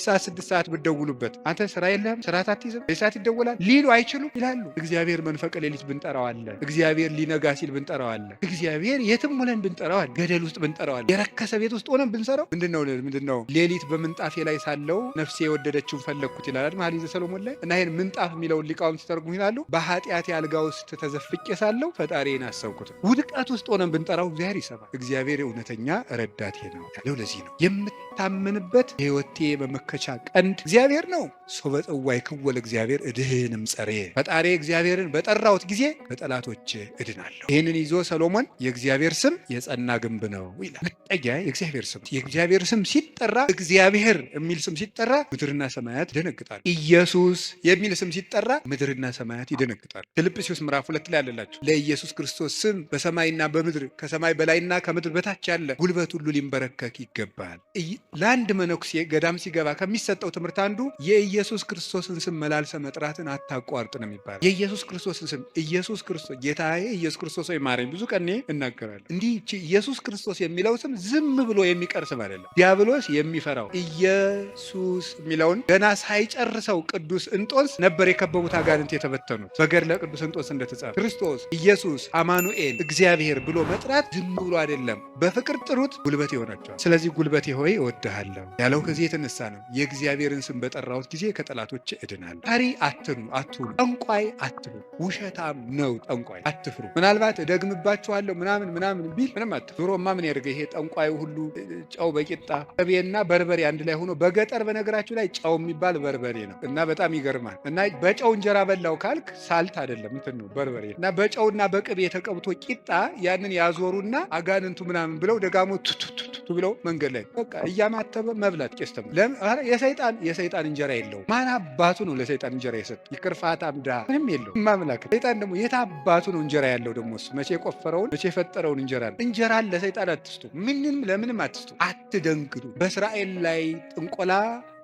ሰዓት ብትደውሉበት አንተ ስራ የለህም ስራ አትይዝም ሰዓት ይደወላል ሊሉ አይችሉም ይላሉ። እግዚአብሔር መንፈቀ ሌሊት ብንጠራው አለ። እግዚአብሔር ሊነጋ ሲል ብንጠራው አለ። እግዚአብሔር የትም ሆነን ብንጠራው አለ። ገደል ውስጥ ብንጠራው አለ። የረከሰ ቤት ውስጥ ሆነን ብንሰራው ምንድነው ሌሊት በምንጣፌ ላይ ሳለው ነፍሴ የወደደችውን ፈለግኩት ይላል መኃልየ ሰሎሞን ላይ። እና ይህን ምንጣፍ የሚለውን ሊቃውንት ሲተረጉሙ ይላሉ በኃጢአቴ አልጋ ውስጥ ተዘፍቄ ሳለው ፈጣሪዬን አሰብኩት። ውድቀት ውስጥ ሆነን ብንጠራው እግዚአብሔር ይሰማል። እግዚአብሔር እውነተኛ ረዳቴ ነው ያለው ለዚህ ነው። የምታመንበት የሕይወቴ መመከቻ ቀንድ እግዚአብሔር ነው። ሰው በጽዋይ ክወል እግዚአብሔር እድህንም ጸሬ። ፈጣሪ እግዚአብሔርን በጠራሁት ጊዜ በጠላቶች እድናለሁ። ይህንን ይዞ ሰሎሞን የእግዚአብሔር ስም የጸና ግንብ ነው ይላል። መጠጊያ የእግዚአብሔር ስም። የእግዚአብሔር ስም ሲጠራ እግዚአብሔር የሚል ስም ሲጠራ ምድርና ሰማያት ይደነግጣሉ። ኢየሱስ የሚል ስም ሲጠራ ምድርና ሰማያት ይደነግጣሉ። ፊልጵስዩስ ምዕራፍ 2 ላይ አለላችሁ ለኢየሱስ ክርስቶስ ስም በሰማይና በምድር ከሰማይ በላይና ከምድር በታች ያለ ጉልበት ሁሉ ሊንበረከክ ይገባል። ለአንድ መነኩሴ ገዳም ሲገባ ከሚሰጠው ትምህርት አንዱ የኢየሱስ ክርስቶስን ስም መላልሰ መጥራትን አታቋርጥ ነው የሚባለው። የኢየሱስ ክርስቶስን ስም ኢየሱስ ክርስቶስ ጌታዬ ኢየሱስ ክርስቶስ ወይ ማረኝ ብዙ ቀን እናገራለሁ። እንዲህ ኢየሱስ ክርስቶስ የሚለው ስም ዝም ብሎ የሚቀር ስም አይደለም። ዲያብሎስ የሚፈራው ኢየሱስ የሚለውን ገና ሳይጨርሰው ቅዱስ እንጦንስ ነበር የከበቡት አጋንንት የተበተኑት። በገድለ ቅዱስ እንጦንስ እንደተጻፈ ክርስቶስ ኢየሱስ አማኑኤል እግዚአብሔር ብሎ መጥራት ዝም ብሎ አይደለም። በፍቅር ጥሩት፣ ጉልበት ይሆናቸዋል። ስለዚህ ጉልበቴ ሆይ እወድሃለሁ ያለው ከዚህ የተነሳ ነው። የእግዚአብሔርን ስም በጠራሁት ጊዜ ከጠላቶች እድናለሁ። ፈሪ አትሁኑ፣ ጠንቋይ አትሁኑ። ውሸታም ነው ጠንቋይ፣ አትፍሩ። ምናልባት እደግምባችኋለሁ ምናምን ቢል ምንም አትፍሩ። ዞሮማ ምን ያደርገ ይሄ ጠንቋዩ ሁሉ ጨው በቂጣ ቅቤና በርበሬ አንድ ላይ ሆኖ በገጠር በነገራችሁ ላይ ጨው የሚባል በርበሬ ነው እና በጣም ይገርማል። እና በጨው እንጀራ በላው ካልክ ሳልት አይደለም እንትን ነው በርበሬ እና በጨውና በቅቤ ተቀብቶ ቂጣ ያንን ያዞሩና አጋንንቱ ምናምን ብለው ደጋሞ ቱቱቱቱ ብለው መንገድ ላይ በቃ እያማተበ መብላት ቄስተም የሰይጣን እንጀራ የለው። ማን አባቱ ነው ለሰይጣን እንጀራ የሰጠ? ይቅርፋታም ድሃ ምንም የለው ማምላክ። ሰይጣን ደግሞ የት አባቱ ነው እንጀራ ያለው? ደግሞ እሱ መቼ የቆፈረውን መቼ የፈጠረውን እንጀራ ነው። እንጀራን ለሰይጣን አትስጡ፣ ለምንም አትስጡ። አትደንግጡ። በእስራኤል ላይ ጥንቆላ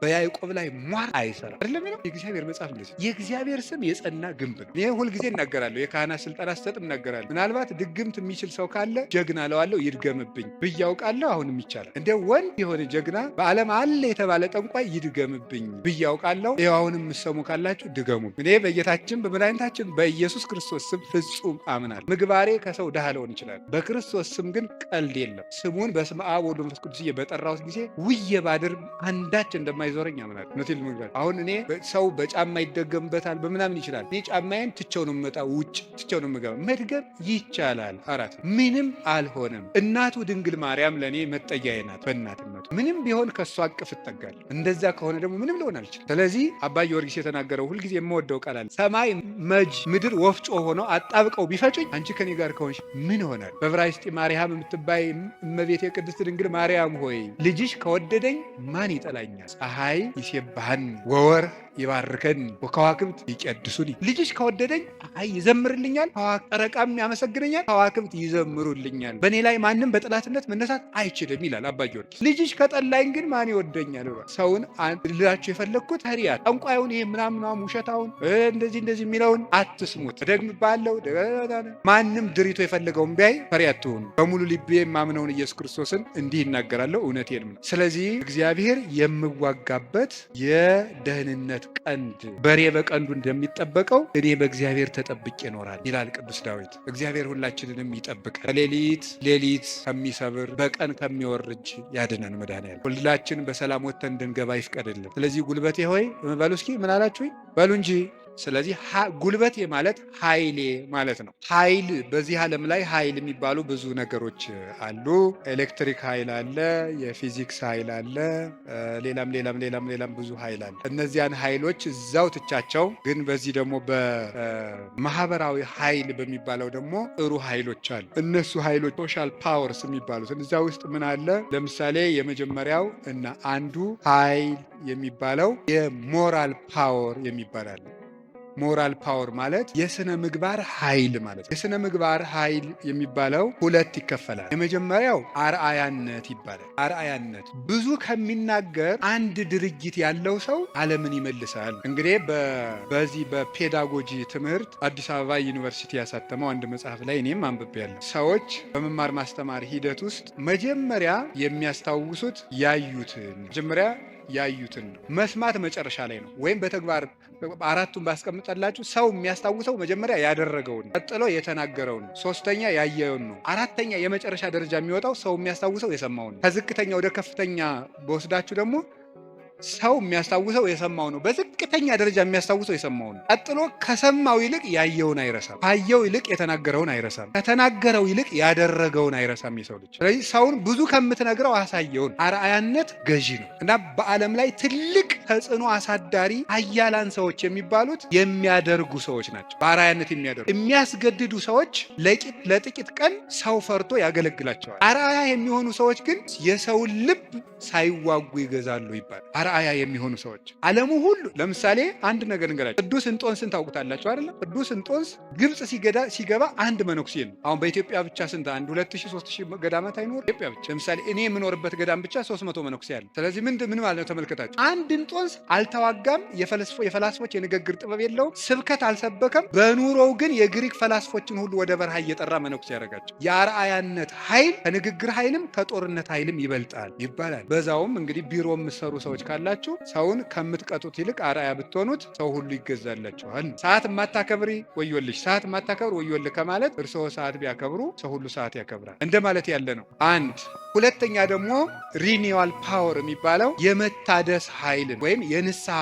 በያዕቆብ ላይ ሟር አይሰራ አይደለም ነው የእግዚአብሔር መጽሐፍ እንደዚህ። የእግዚአብሔር ስም የጸና ግንብ ነው። ይሄ ሁልጊዜ እናገራለሁ። የካህናት ስልጣን አሰጥ እናገራለሁ። ምናልባት ድግምት የሚችል ሰው ካለ ጀግና ለዋለው ይድገምብኝ ብያውቃለሁ። አሁንም ይቻላል። እንደ ወንድ የሆነ ጀግና በዓለም አለ የተባለ ጠንቋይ ይድገምብኝ ብያውቃለሁ። ይኸው አሁንም የምትሰሙ ካላችሁ ድገሙ። እኔ በጌታችን በመድኃኒታችን በኢየሱስ ክርስቶስ ስም ፍጹም አምናለሁ። ምግባሬ ከሰው ድሃ ሊሆን ይችላል። በክርስቶስ ስም ግን ቀልድ የለም። ስሙን በስመ አብ ወወልድ ወመንፈስ ቅዱስ በጠራሁት ጊዜ ውዬ ባድር አንዳች እንደማይዞረኝ አምናለሁ። እውነቴን ልንገር፣ አሁን እኔ ሰው በጫማ ይደገምበታል በምናምን ይችላል። እኔ ጫማዬን ትቼው ነው የምመጣው፣ ውጭ ትቼው ነው የምገባ። መድገም ይቻላል። አራት ምንም አልሆነም። እናቱ ድንግል ማርያም ለእኔ መጠጊያዬ ናት። በእናትነቱ ምንም ቢሆን ከእሷ አቅፍ እጠጋለሁ። እንደዛ ከሆነ ደግሞ ምንም ሊሆን አልችልም። ስለዚህ አባ ጊዮርጊስ የተናገረው ሁልጊዜ የምወደው ቃል አለ። ሰማይ መጅ ምድር ወፍጮ ሆነው አጣብቀው ቢፈጩኝ አንቺ ከኔ ጋር ከሆንሽ ምን ይሆናል? በዕብራይስጥ ማርያም የምትባይ እመቤቴ ቅድስት ድንግል ማርያም ሆይ ልጅሽ ከወደደኝ ማን ይጠላኛል? ፀሐይ ይሴብሐን ወወርኅ ይባርከን ወከዋክብት ይቀድሱኒ። ልጅሽ ከወደደኝ ፀሐይ ይዘምርልኛል፣ ጨረቃም ያመሰግነኛል፣ ከዋክብት ይዘምሩልኛል። በእኔ ላይ ማንም በጠላትነት መነሳት አይችልም ይላል አባ ጊዮርጊስ። ልጅሽ ከጠላኝ ግን ማን ይወደኛል? ሰውን ልላችሁ የፈለግኩት ህሪያት ጠንቋዩን ይሄ ምናምናም ውሸታውን እንደዚህ የሚለውን አትስሙት። ደግምባለው ማንም ድሪቶ የፈለገውን ቢያይ ፈሪያት ትሆኑ። በሙሉ ልቤ የማምነውን ኢየሱስ ክርስቶስን እንዲህ ይናገራለሁ፣ እውነቴንም ነው። ስለዚህ እግዚአብሔር የምዋጋበት የደህንነት ቀንድ በሬ በቀንዱ እንደሚጠበቀው እኔ በእግዚአብሔር ተጠብቄ እኖራለሁ ይላል ቅዱስ ዳዊት። እግዚአብሔር ሁላችንንም ይጠብቃል። ሌሊት ከሚሰብር በቀን ከሚወርጅ ያድነን መድኃኒዓለም። ሁላችን በሰላም ወጥተን እንድንገባ ይፍቀድልን። ስለዚህ ጉልበቴ ሆይ በሉ እስኪ ምን አላችሁኝ? በሉ እንጂ። ስለዚህ ጉልበቴ ማለት ኃይሌ ማለት ነው። ኃይል በዚህ ዓለም ላይ ኃይል የሚባሉ ብዙ ነገሮች አሉ። ኤሌክትሪክ ኃይል አለ፣ የፊዚክስ ኃይል አለ፣ ሌላም ብዙ ኃይል አለ። እነዚያን ኃይሎች እዛው ትቻቸው፣ ግን በዚህ ደግሞ በማህበራዊ ኃይል በሚባለው ደግሞ ጥሩ ኃይሎች አሉ። እነሱ ኃይሎች ሶሻል ፓወርስ የሚባሉት እዛ ውስጥ ምን አለ? ለምሳሌ የመጀመሪያው እና አንዱ ኃይል የሚባለው የሞራል ፓወር የሚባል አለ። ሞራል ፓወር ማለት የስነ ምግባር ኃይል ማለት ነው። የስነ ምግባር ኃይል የሚባለው ሁለት ይከፈላል። የመጀመሪያው አርአያነት ይባላል። አርአያነት ብዙ ከሚናገር አንድ ድርጊት ያለው ሰው ዓለምን ይመልሳል። እንግዲህ በዚህ በፔዳጎጂ ትምህርት አዲስ አበባ ዩኒቨርሲቲ ያሳተመው አንድ መጽሐፍ ላይ እኔም አንብቤያለሁ። ሰዎች በመማር ማስተማር ሂደት ውስጥ መጀመሪያ የሚያስታውሱት ያዩትን ነው። መስማት መጨረሻ ላይ ነው። ወይም በተግባር አራቱን ባስቀምጠላችሁ ሰው የሚያስታውሰው መጀመሪያ ያደረገውን፣ ቀጥሎ የተናገረውን፣ ሶስተኛ ያየውን ነው። አራተኛ የመጨረሻ ደረጃ የሚወጣው ሰው የሚያስታውሰው የሰማውን ነው። ከዝቅተኛ ወደ ከፍተኛ በወስዳችሁ ደግሞ ሰው የሚያስታውሰው የሰማው ነው። በዝቅተኛ ደረጃ የሚያስታውሰው የሰማው ነው። ቀጥሎ ከሰማው ይልቅ ያየውን አይረሳም። ካየው ይልቅ የተናገረውን አይረሳም። ከተናገረው ይልቅ ያደረገውን አይረሳም የሰው ልጅ። ስለዚህ ሰውን ብዙ ከምትነግረው አሳየውን። አርአያነት ገዢ ነው እና በዓለም ላይ ትልቅ ተጽዕኖ አሳዳሪ ኃያላን ሰዎች የሚባሉት የሚያደርጉ ሰዎች ናቸው። በአርአያነት የሚያስገድዱ ሰዎች ለጥቂት ቀን ሰው ፈርቶ ያገለግላቸዋል። አርአያ የሚሆኑ ሰዎች ግን የሰውን ልብ ሳይዋጉ ይገዛሉ ይባላል። አርአያ የሚሆኑ ሰዎች ዓለሙ ሁሉ ለምሳሌ አንድ ነገር እንገራችሁ። ቅዱስ እንጦንስን ታውቁታላችሁ አይደለም? ቅዱስ እንጦንስ ግብጽ ሲገባ አንድ መነኩሴ ነው። አሁን በኢትዮጵያ ብቻ ስንት 2000-3000 ገዳማት አይኖር? ኢትዮጵያ ብቻ ለምሳሌ እኔ የምኖርበት ገዳም ብቻ 300 መነኩሴ አለ። ስለዚህ ምን ማለት ነው ተመልከታችሁ። አንድ እንጦንስ አልተዋጋም። የፈላስፎች የንግግር ጥበብ የለውም። ስብከት አልሰበከም። በኑሮው ግን የግሪክ ፈላስፎችን ሁሉ ወደ በረሃ እየጠራ መነኩሴ ያደረጋቸው። የአርአያነት ኃይል ከንግግር ኃይልም ከጦርነት ኃይልም ይበልጣል ይባላል። በዛውም እንግዲህ ቢሮ የምትሰሩ ሰዎች ካላችሁ ሰውን ከምትቀጡት ይልቅ አርአያ ብትሆኑት ሰው ሁሉ ይገዛላችኋል። ሰዓት የማታከብሪ ወዮልሽ፣ ሰዓት የማታከብር ወዮልህ ከማለት እርስዎ ሰዓት ቢያከብሩ ሰው ሁሉ ሰዓት ያከብራል እንደማለት ያለ ነው። አንድ ሁለተኛ ደግሞ ሪኒዋል ፓወር የሚባለው የመታደስ ኃይልን ወይም የንስሐ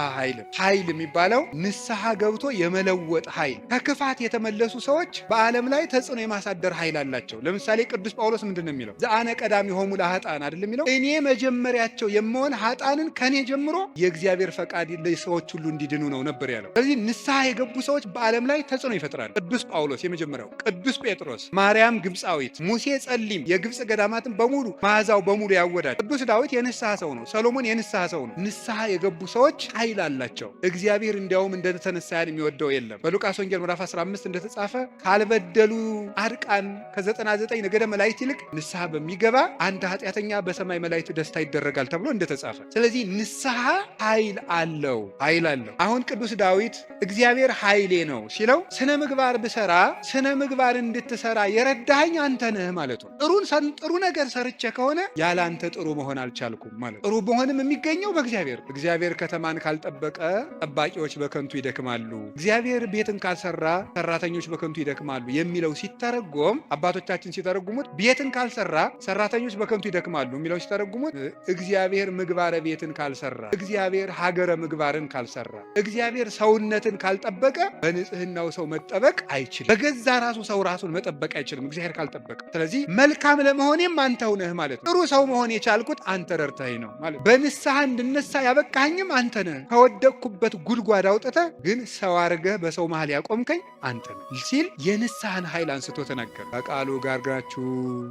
ኃይል የሚባለው ንስሐ ገብቶ የመለወጥ ኃይል። ከክፋት የተመለሱ ሰዎች በዓለም ላይ ተጽዕኖ የማሳደር ኃይል አላቸው። ለምሳሌ ቅዱስ ጳውሎስ ምንድን ነው የሚለው? ዘአነ ቀዳሚሆሙ ለኃጥአን አይደል የሚለው? እኔ መጀመሪያቸው የምሆን ኃጥአንን ከኔ ጀምሮ የእግዚአብሔር ፈቃድ ለሰዎች ሁሉ እንዲድኑ ነው ነበር ያለው። ስለዚህ ንስሐ የገቡ ሰዎች በዓለም ላይ ተጽዕኖ ይፈጥራሉ። ቅዱስ ጳውሎስ የመጀመሪያው፣ ቅዱስ ጴጥሮስ፣ ማርያም ግብፃዊት፣ ሙሴ ጸሊም የግብፅ ገዳማትን በሙሉ መዓዛው በሙሉ ያወዳል። ቅዱስ ዳዊት የንስሐ ሰው ነው። ሰሎሞን የንስሐ ሰው ነው። ንስሐ የገቡ ሰዎች ኃይል አላቸው። እግዚአብሔር እንዲያውም እንደተነሳ ያን የሚወደው የለም። በሉቃስ ወንጌል ምዕራፍ 15 እንደተጻፈ ካልበደሉ ጻድቃን ከ99 ነገደ መላእክት ይልቅ ንስሐ በሚገባ አንድ ኃጢአተኛ በሰማይ መላእክት ደስታ ይደረጋል ተብሎ እንደተጻፈ። ስለዚህ ንስሐ ኃይል አለው። አሁን ቅዱስ ዳዊት እግዚአብሔር ኃይሌ ነው ሲለው ስነ ምግባር ብሰራ ስነ ምግባር እንድትሰራ የረዳኸኝ አንተ ነህ ማለቱ። ጥሩ ነገር ሰርቼ ከሆነ ያለ አንተ ጥሩ መሆን አልቻልኩም ማለት። ጥሩ መሆንም የሚገኘው እግዚአብሔር ከተማን ካልጠበቀ ጠባቂዎች በከንቱ ይደክማሉ፣ እግዚአብሔር ቤትን ካልሰራ ሰራተኞች በከንቱ ይደክማሉ የሚለው ሲተረጎም አባቶቻችን ሲተረጉሙት ቤትን ካልሰራ ሰራተኞች በከንቱ ይደክማሉ የሚለው ሲተረጉሙት እግዚአብሔር ምግባረ ቤትን ካልሰራ፣ እግዚአብሔር ሀገረ ምግባርን ካልሰራ፣ እግዚአብሔር ሰውነትን ካልጠበቀ በንጽህናው ሰው መጠበቅ አይችልም። በገዛ ራሱ ሰው ራሱን መጠበቅ አይችልም እግዚአብሔር ካልጠበቀ። ስለዚህ መልካም ለመሆኔም አንተው ነህ ማለት ነው። ጥሩ ሰው መሆን የቻልኩት አንተ ረድተኸኝ ነው ማለት። በንስሐ እንድነሳ ያበቃኸኝም አንተ ነህ። ከወደቅኩበት ጉድጓድ አውጥተህ ግን ሰው አድርገህ በሰው መሃል ያቆምከኝ አንተ ነህ ሲል የንስሐን ኃይል አንስቶ ተናገረ።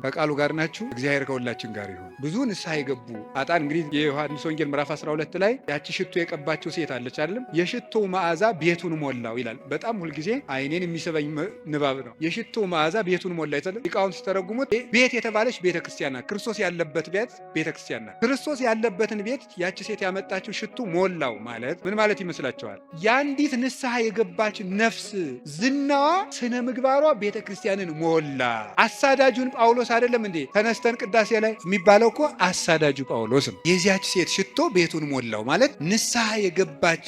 ከቃሉ ጋር ናችሁ፣ እግዚአብሔር ከሁላችን ጋር ይሁን። ብዙ ንስሐ የገቡ ኃጥአን እንግዲህ የዮሐንስ ወንጌል ምዕራፍ 12 ላይ ያቺ ሽቶ የቀባቸው ሴት አለች አይደለም? የሽቶ መዓዛ ቤቱን ሞላው ይላል። በጣም ሁልጊዜ አይኔን የሚስበኝ ንባብ ነው። የሽቶ መዓዛ ቤቱን ሞላ ይላል። ሊቃውንት ሲተረጉሙት ቤት የተባለች ቤተክርስቲያን ናት። ክርስቶስ ያለበት ቤት ቤተክርስቲያን ናት። ክርስቶስ ያለበትን ቤት ያቺ ሴት ያመጣችው ሽቱ ሞላው ማለት ምን ማለት ይመስላችኋል? የአንዲት ንስሐ የገባች ነፍስ ዝናዋ፣ ስነ ምግባሯ ቤተክርስቲያንን ሞላ። አሳዳጁን ጳውሎስ አይደለም እንዴ ተነስተን ቅዳሴ ላይ የሚባለው እኮ አሳዳጁ ጳውሎስ ነው። የዚያች ሴት ሽቶ ቤቱን ሞላው ማለት ንስሐ የገባች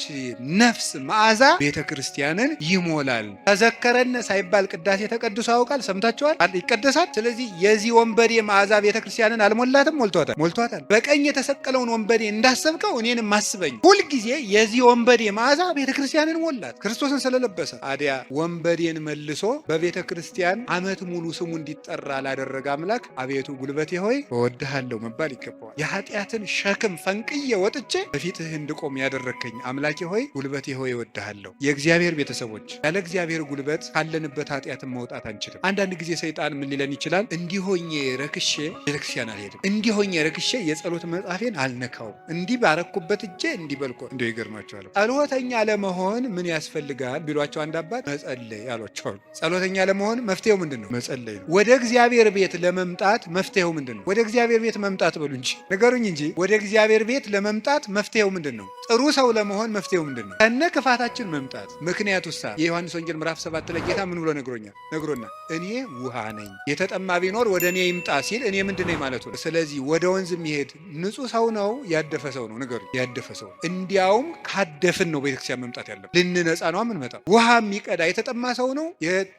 ነፍስ መዓዛ ቤተክርስቲያንን ይሞላል። ተዘከረነ ሳይባል ቅዳሴ ተቀድሶ ያውቃል? ሰምታችኋል? ይቀደሳል። ስለዚህ የዚህ ወንበዴ መዓዛ ቤተክርስቲያንን አልሞላትም? ሞልቷታል። በቀኝ የተሰቀለውን ወንበዴ እንዳሰብከው እኔንም አስበኝ። ሁልጊዜ የዚህ ወንበዴ መዓዛ ቤተክርስቲያንን ሞላት ክርስቶስን ስለለበሰ። አዲያ ወንበዴን መልሶ በቤተክርስቲያን ዓመት ሙሉ ስሙ እንዲጠራ ላደረገ አምላክ አቤቱ ጉልበቴ ሆይ እወድሃለሁ መባል ይገባዋል። የኃጢአትን ሸክም ፈንቅዬ ወጥቼ በፊትህ እንድቆም ያደረከኝ አምላኬ ሆይ ጉልበቴ ሆይ እወድሃለሁ። የእግዚአብሔር ቤተሰቦች ያለ እግዚአብሔር ጉልበት ካለንበት ኃጢአትን መውጣት አንችልም። አንዳንድ ጊዜ ሰይጣን ምን ሊለን ይችላል? እንዲሆኜ ረክሼ ቤተክርስቲያን አልሄድም፣ እንዲሆኜ ረክሼ የጸሎት መጽሐፌን አልነካውም፣ እንዲህ ባረኩበት እጄ እንዲበልኮ እንደው ይገርማቸዋል። ጸሎተኛ ለመሆን ምን ያስፈልጋል ቢሏቸው አንድ አባት መጸለይ አሏቸዋል። ጸሎተኛ ለመሆን መፍትሄው ምንድን ነው? መጸለይ ነው። ወደ እግዚአብሔር ቤት ለመምጣት መፍትሄው ምንድን ነው? ወደ እግዚአብሔር ቤት መምጣት በሉ እንጂ ንገሩኝ እንጂ ወደ እግዚአብሔር ቤት ለመምጣት መፍትሄው ምንድን ነው? ጥሩ ሰው ለመሆን መፍትሄው ምንድን ነው? ከነ ክፋታችን መምጣት። ምክንያቱ ሳ የዮሐንስ ወንጌል ምዕራፍ 7 ላይ ጌታ ምን ብሎ ነግሮናል? እኔ ውሃ ነኝ፣ የተጠማ ቢኖር ወደ እኔ ይምጣ ሲል እኔ ምንድን ነኝ ማለቱ ነው። ስለዚህ ወደ ወንዝ የሚሄድ ንጹህ ሰው ነው ያደፈ ሰው ነው? ንገሩኝ። ያደፈ ሰው። እንዲያውም ካደፍን ነው ቤተክርስቲያን መምጣት ያለብን። ልንነጻ ነው የምንመጣው። ውሃ የሚቀዳ የተጠማ ሰው ነው?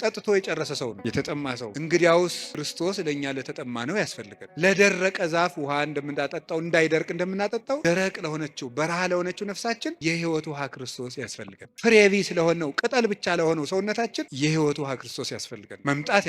ጠጥቶ የጨረሰ ሰው ነው? የተጠማ ሰው። እንግዲያውስ ክርስቶስ ለእኛ ለተጠማ ነው ያስፈልገን። ለደረቀ ዛፍ ውሃ እንደምናጠጣው እንዳይደርቅ እንደምናጠጣው ደረቅ ለሆነችው በረሃ ለሆነችው ነፍሳችን የህይወት ውሃ ክርስቶስ ያስፈልገን። ፍሬቢ ስለሆነው ቅጠል ብቻ ለሆነው ሰውነታችን የህይወት ውሃ ክርስቶስ ያስፈልገን። መምጣት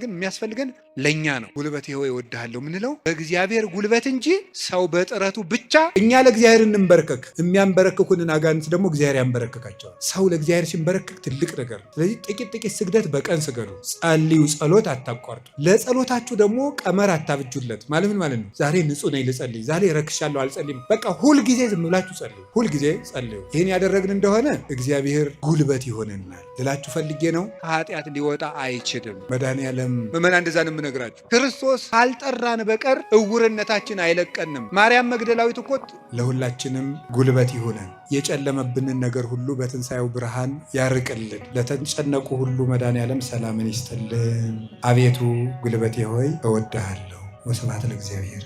የሚያስፈልገን ለእኛ ነው። ጉልበቴ ሆይ እወድሃለሁ ምንለው በእግዚአብሔር ጉልበት እንጂ ሰው በጥረቱ ብቻ። እኛ ለእግዚአብሔር እንበረከክ፣ የሚያንበረክኩንን አጋንንት ደግሞ እግዚአብሔር ያንበረከካቸዋል። ሰው ለእግዚአብሔር ሲንበረከክ ትልቅ ነገር። ስለዚህ ጥቂት ስግደት በቀን ስገዱ፣ ጸልዩ፣ ጸሎት አታቋርጡ። ለጸሎታችሁ ደግሞ ቀመር አታብጁለት። ማለት ምን ማለት ነው? ዛሬ ንጹህ ነኝ ልጸልይ፣ ዛሬ ረክሻለሁ አልጸልይም። በቃ ሁልጊዜ ዝም ብላችሁ ጸልዩ፣ ሁልጊዜ ጸልዩ። ይህን ያደረግን እንደሆነ እግዚአብሔር ጉልበት ይሆነናል ልላችሁ ፈልጌ ነው። ከኃጢአት ሊወጣ አይችልም መድኃኔዓለም። ምዕመናን እንደዛ ነው የምነግራችሁ። ክርስቶስ ካልጠራን በቀር እውርነታችን አይለቀንም። ማርያም መግደላዊት እኮ ለሁላችንም ጉልበት ይሆነን፣ የጨለመብንን ነገር ሁሉ በትንሣኤው ብርሃን ያርቅልን፣ ለተጨነቁ ሁሉ መድኃኔዓለም ሰላምን ይስጥልን። አቤቱ ጉልበቴ ሆይ እወድሃለሁ። ወስብሐት ለእግዚአብሔር።